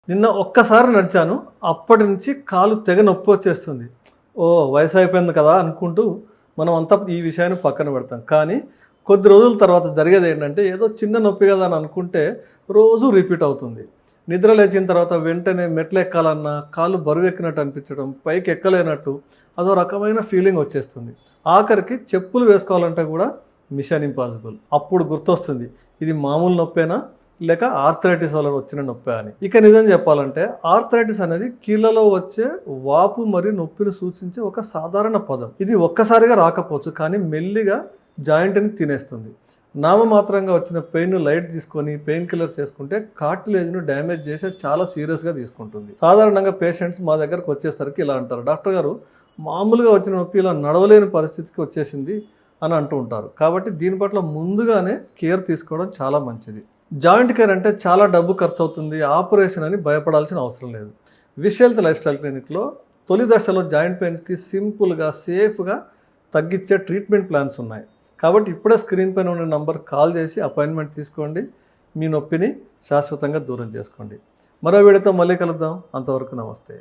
నిన్న ఒక్కసారి నడిచాను. అప్పటి నుంచి కాలు తెగ నొప్పి వచ్చేస్తుంది. వయసు అయిపోయింది కదా అనుకుంటూ మనం అంతా ఈ విషయాన్ని పక్కన పెడతాం. కానీ కొద్ది రోజుల తర్వాత జరిగేది ఏంటంటే ఏదో చిన్న నొప్పి కదా అని అనుకుంటే రోజు రిపీట్ అవుతుంది. నిద్ర లేచిన తర్వాత వెంటనే మెట్లు ఎక్కాలన్నా కాళ్ళు బరువెక్కినట్టు అనిపించడం, పైకి ఎక్కలేనట్టు అదో రకమైన ఫీలింగ్ వచ్చేస్తుంది. ఆఖరికి చెప్పులు వేసుకోవాలంటే కూడా మిషన్ ఇంపాసిబుల్. అప్పుడు గుర్తొస్తుంది, ఇది మామూలు నొప్పేనా లేక ఆర్థరైటిస్ వల్ల వచ్చిన నొప్పి అని. ఇక నిజం చెప్పాలంటే ఆర్థరైటిస్ అనేది కీళ్ళలో వచ్చే వాపు మరియు నొప్పిని సూచించే ఒక సాధారణ పదం. ఇది ఒక్కసారిగా రాకపోవచ్చు, కానీ మెల్లిగా జాయింట్ని తినేస్తుంది. నామమాత్రంగా వచ్చిన పెయిన్ లైట్ తీసుకొని పెయిన్ కిల్లర్స్ వేసుకుంటే కార్టిలేజ్ను డ్యామేజ్ చేసి చాలా సీరియస్గా తీసుకుంటుంది. సాధారణంగా పేషెంట్స్ మా దగ్గరకు వచ్చేసరికి ఇలా అంటారు, డాక్టర్ గారు మామూలుగా వచ్చిన నొప్పి ఇలా నడవలేని పరిస్థితికి వచ్చేసింది అని అంటూ ఉంటారు. కాబట్టి దీని పట్ల ముందుగానే కేర్ తీసుకోవడం చాలా మంచిది. జాయింట్ కేర్ అంటే చాలా డబ్బు ఖర్చు అవుతుంది, ఆపరేషన్ అని భయపడాల్సిన అవసరం లేదు. విష్ హెల్త్ లైఫ్ స్టైల్ క్లినిక్లో తొలి దశలో జాయింట్ పెయిన్స్కి సింపుల్గా సేఫ్గా తగ్గించే ట్రీట్మెంట్ ప్లాన్స్ ఉన్నాయి. కాబట్టి ఇప్పుడే స్క్రీన్ పైన ఉన్న నంబర్ కాల్ చేసి అపాయింట్మెంట్ తీసుకోండి. మీ నొప్పిని శాశ్వతంగా దూరం చేసుకోండి. మరో వీడియోతో మళ్ళీ కలుద్దాం. అంతవరకు నమస్తే.